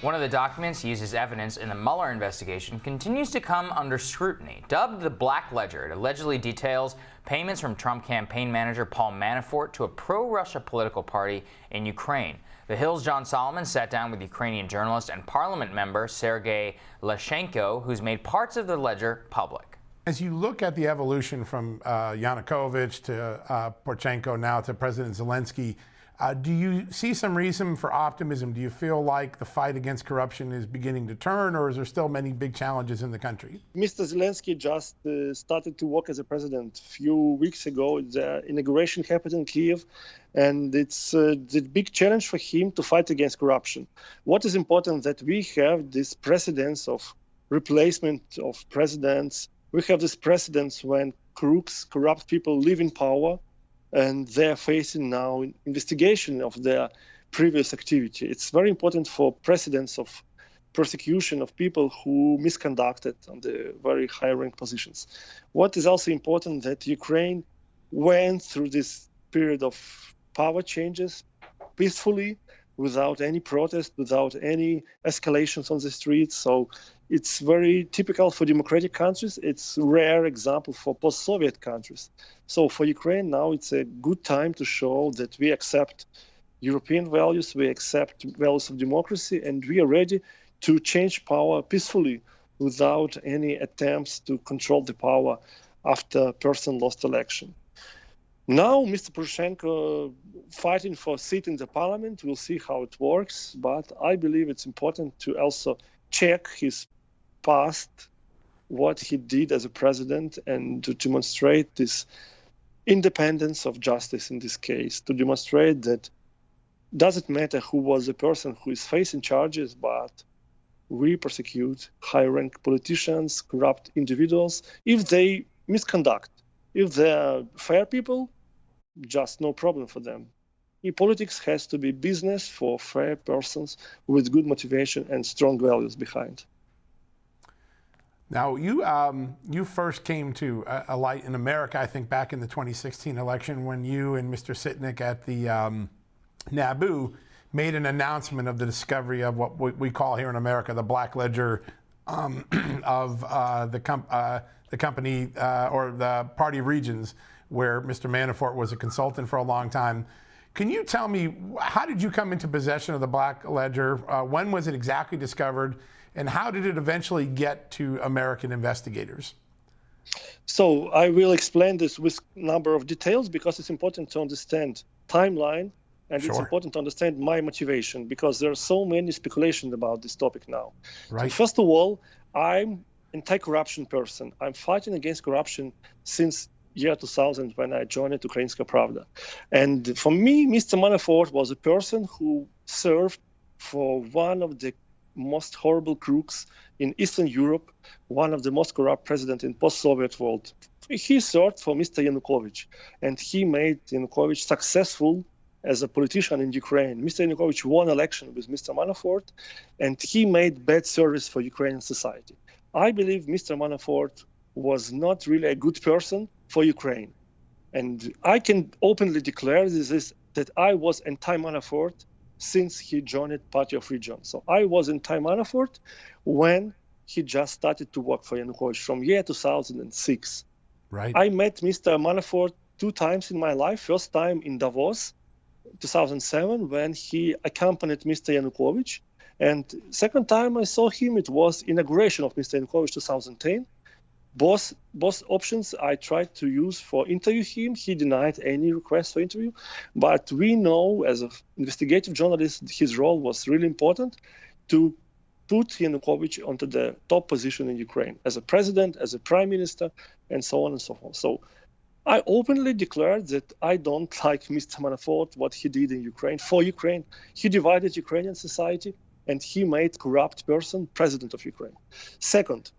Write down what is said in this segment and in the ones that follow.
One of the documents used as evidence in the Mueller investigation continues to come under scrutiny. Dubbed the Black Ledger, it allegedly details payments from Trump campaign manager Paul Manafort to a pro-Russia political party in Ukraine. The Hill's John Solomon sat down with Ukrainian journalist and parliament member Serhiy Leshchenko, who's made parts of the ledger public. As you look at the evolution from Yanukovych to Poroshenko now to President Zelensky, do you see some reason for optimism? Do you feel like the fight against corruption is beginning to turn, or is there still many big challenges in the country? Mr. Zelensky just started to work as a president a few weeks ago. The inauguration happened in Kiev, and it's the big challenge for him to fight against corruption. What is important that we have this precedence of replacement of presidents. We have this precedence when crooks, corrupt people live in power, and they're facing now investigation of their previous activity. It's very important for precedents of persecution of people who misconducted on the very high-rank positions. What is also important that Ukraine went through this period of power changes peacefully, without any protest, without any escalations on the streets. So it's very typical for democratic countries. It's a rare example for post-Soviet countries. So for Ukraine now, it's a good time to show that we accept European values, we accept values of democracy, and we are ready to change power peacefully without any attempts to control the power after a person lost election. Now, Mr. Poroshenko fighting for a seat in the parliament. We'll see how it works, but I believe it's important to also check his past, what he did as a president, and to demonstrate this independence of justice in this case, to demonstrate that doesn't matter who was the person who is facing charges, but we prosecute high-rank politicians, corrupt individuals, if they misconduct. If they're fair people, just no problem for them. Politics has to be business for fair persons with good motivation and strong values behind. Now, you first came to a light in America, I think, back in the 2016 election when you and Mr. Sitnik at the NABU made an announcement of the discovery of what we call here in America the Black Ledger of the company or the Party of Regions, where Mr. Manafort was a consultant for a long time. Can you tell me, how did you come into possession of the Black Ledger? When was it exactly discovered? And how did it eventually get to American investigators? So I will explain this with a number of details because it's important to understand timeline, and Sure. It's important to understand my motivation because there are so many speculations about this topic now. Right. So first of all, I'm anti-corruption person. I'm fighting against corruption since year 2000 when I joined Ukrainska Pravda. And for me, Mr. Manafort was a person who served for one of the most horrible crooks in Eastern Europe, one of the most corrupt presidents in post-Soviet world. He served for Mr. Yanukovych, and he made Yanukovych successful as a politician in Ukraine. Mr. Yanukovych won election with Mr. Manafort, and he made bad service for Ukrainian society. I believe Mr. Manafort was not really a good person for Ukraine. And I can openly declare this that I was anti-Manafort since he joined Party of Regions. So I was anti-Manafort when he just started to work for Yanukovych from year 2006. Right. I met Mr. Manafort 2 times in my life. First time in Davos, 2007, when he accompanied Mr. Yanukovych. And second time I saw him, it was inauguration of Mr. Yanukovych 2010. Both options I tried to use for interview him. He denied any request for interview. But we know, as an investigative journalist, his role was really important to put Yanukovych onto the top position in Ukraine as a president, as a prime minister, and so on and so forth. So I openly declared that I don't like Mr. Manafort, what he did in Ukraine, for Ukraine. He divided Ukrainian society, and he made corrupt person president of Ukraine. Second,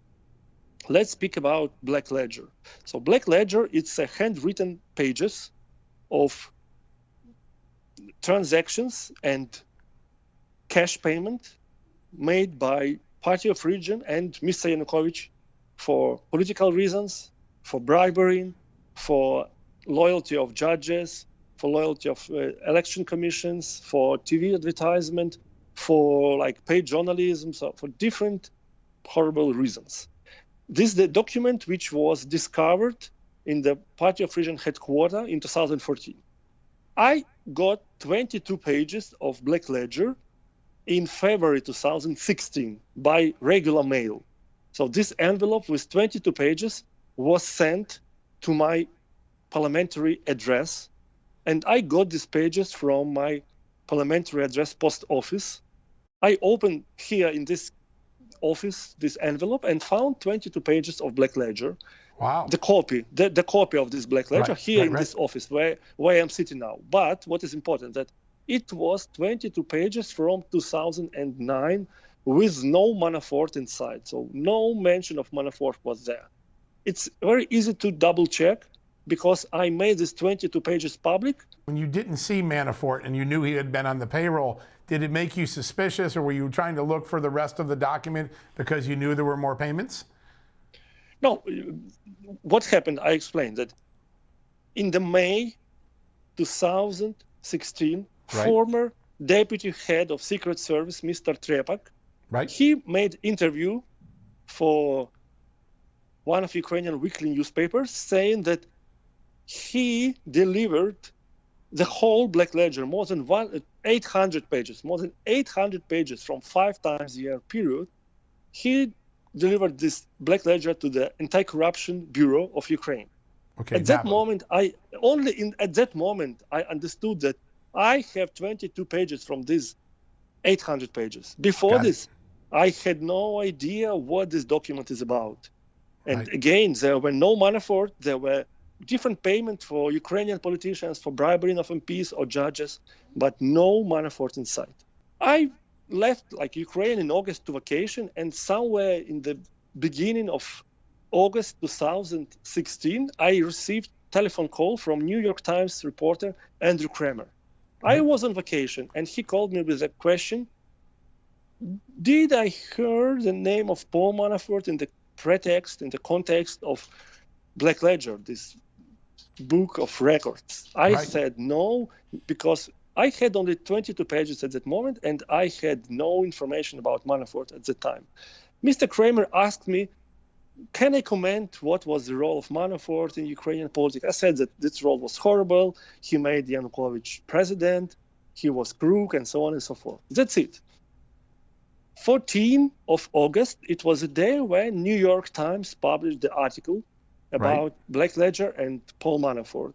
let's speak about Black Ledger. So Black Ledger, it's a handwritten pages of transactions and cash payment made by Party of Region and Mr. Yanukovych for political reasons, for bribery, for loyalty of judges, for loyalty of election commissions, for TV advertisement, for like paid journalism, so for different horrible reasons. This is the document which was discovered in the Party of Region headquarters in 2014. I got 22 pages of Black Ledger in February 2016 by regular mail. So this envelope with 22 pages was sent to my parliamentary address, and I got these pages from my parliamentary address post office. I opened here in this office this envelope and found 22 pages of Black Ledger. Wow. The copy of this Black Ledger here in this office where I'm sitting now. But what is important that it was 22 pages from 2009 with no Manafort inside. So no mention of Manafort was there. It's very easy to double check because I made these 22 pages public. When you didn't see Manafort and you knew he had been on the payroll, did it make you suspicious, or were you trying to look for the rest of the document because you knew there were more payments? No, what happened, I explained that in the May 2016, former deputy head of Secret Service, Mr. Trepak, he made interview for one of Ukrainian weekly newspapers saying that he delivered the whole Black Ledger, more than 800 pages, more than 800 pages from 5 times a year period. He delivered this Black Ledger to the Anti-Corruption Bureau of Ukraine. Okay, at that moment, I understood that I have 22 pages from these 800 pages. Before this, I had no idea what this document is about. And again, there were no Manafort, there were different payments for Ukrainian politicians, for bribery of MPs or judges, but no Manafort inside. I left Ukraine in August to vacation, and somewhere in the beginning of August 2016, I received a telephone call from New York Times reporter Andrew Kramer. I was on vacation, and he called me with a question: did I hear the name of Paul Manafort in the pretext, in the context of Black Ledger, this book of records? I said no, because I had only 22 pages at that moment, and I had no information about Manafort at the time. Mr. Kramer asked me, can I comment what was the role of Manafort in Ukrainian politics? I said that this role was horrible. He made Yanukovych president. He was crook, and so on and so forth. That's it. 14th of August, it was a day when New York Times published the article about Black Ledger and Paul Manafort.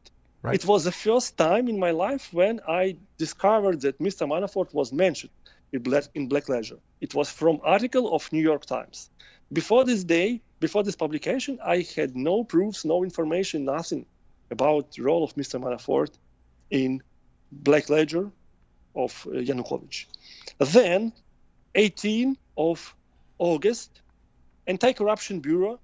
It was the first time in my life when I discovered that Mr. Manafort was mentioned in Black Ledger. It was from article of New York Times. Before this day, before this publication, I had no proofs, no information, nothing about the role of Mr. Manafort in Black Ledger of Yanukovych. Then, 18th of August, Anti-Corruption Bureau,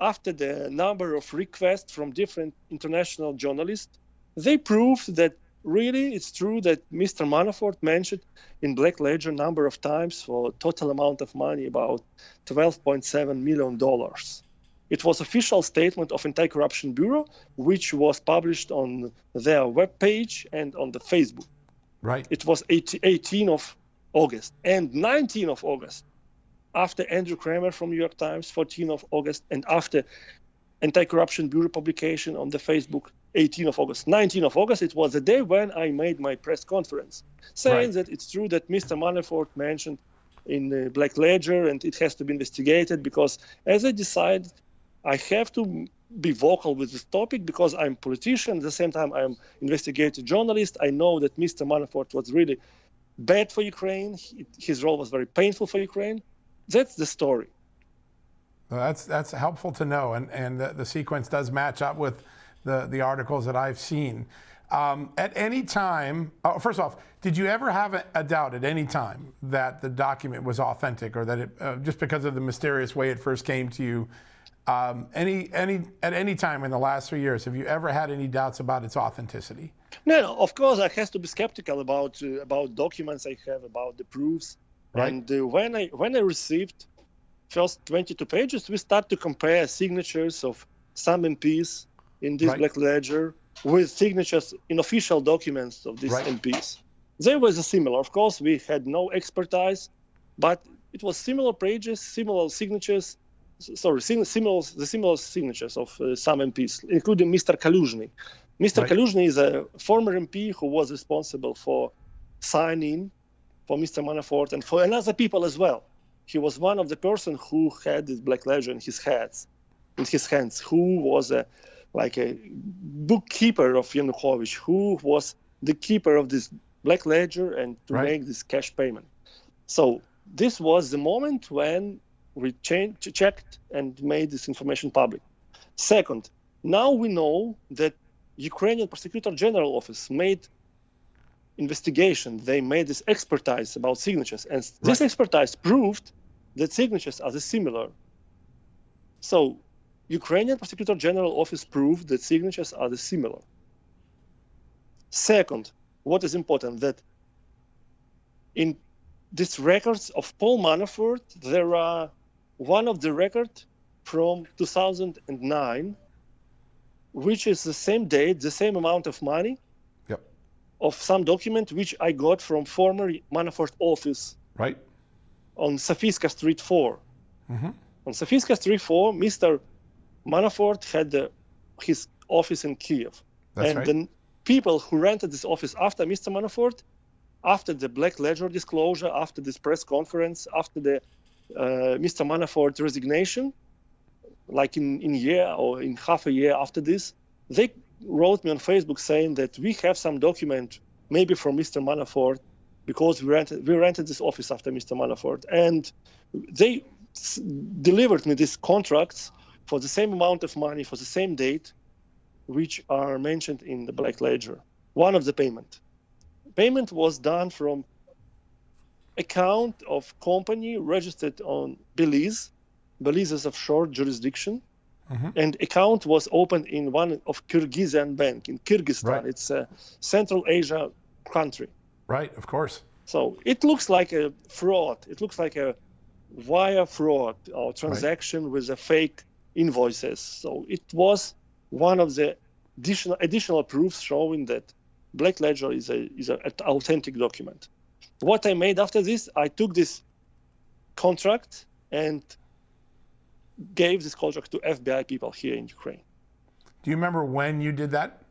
after the number of requests from different international journalists, they proved that really it's true that Mr. Manafort mentioned in Black Ledger number of times for total amount of money about $12.7 million. It was official statement of Anti-Corruption Bureau, which was published on their webpage and on the Facebook. It was 18th of August and 19th of August. After Andrew Kramer from New York Times, 14th of August, and after Anti-Corruption Bureau publication on the Facebook, 18th of August. 19th of August, it was the day when I made my press conference, saying that it's true that Mr. Manafort mentioned in Black Ledger and it has to be investigated, because as I decided, I have to be vocal with this topic because I'm a politician. At the same time, I'm investigative journalist. I know that Mr. Manafort was really bad for Ukraine. His role was very painful for Ukraine. That's the story. Well, that's helpful to know, and the sequence does match up with the articles that I've seen. At any time, first off, did you ever have a doubt at any time that the document was authentic, or that it just because of the mysterious way it first came to you? At any time in the last 3 years, have you ever had any doubts about its authenticity? No, of course I have to be skeptical about documents I have, about the proofs. And when I received first 22 pages, we start to compare signatures of some MPs in this Black Ledger with signatures in official documents of these MPs. They were similar. Of course, we had no expertise, but it was similar pages, similar signatures, the similar signatures of some MPs, including Mr. Kaluzhny. Mr. Right. Kaluzhny is a former MP who was responsible for signing for Mr. Manafort and for other people as well. He was one of the person who had this black ledger in his hands, who was like a bookkeeper of Yanukovych, who was the keeper of this black ledger and to Right. make this cash payment. So this was the moment when we checked and made this information public. Second, now we know that Ukrainian Prosecutor General Office made investigation. They made this expertise about signatures, and this expertise proved that signatures are similar. So Ukrainian Prosecutor General Office proved that signatures are similar. Second, what is important, that in these records of Paul Manafort, there are one of the record from 2009, which is the same date, the same amount of money, Yep. of some document which I got from former Manafort office Right. on Sofiyska Street 4. Mm-hmm. On Sofiyska Street 4, Mr. Manafort had his office in Kiev. That's and right. the people who rented this office after Mr. Manafort, after the Black Ledger disclosure, after this press conference, after the Mr. Manafort resignation, like in year or in half a year after this, they wrote me on Facebook saying that we have some document, maybe from Mr. Manafort, because we rented this office after Mr. Manafort. And they delivered me these contracts for the same amount of money, for the same date, which are mentioned in the Black Ledger. One of the payment was done from account of company registered on Belize. Belize is offshore jurisdiction. Mm-hmm. And account was opened in one of Kyrgyzstan bank in Kyrgyzstan. Right. It's a Central Asia country. Right, of course. So it looks like a fraud. It looks like a wire fraud or transaction with a fake invoices. So it was one of the additional proofs showing that Black Ledger is an authentic document. What I made after this, I took this contract and gave this contract to FBI people here in Ukraine. Do you remember when you did that?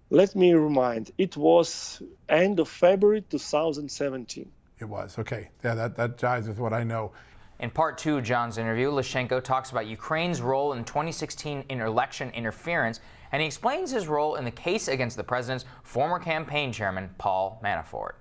Let me remind, it was end of February 2017. It was. Okay. Yeah, that jives with what I know. In part two of John's interview, Leshchenko talks about Ukraine's role in 2016 election interference, and he explains his role in the case against the president's former campaign chairman, Paul Manafort.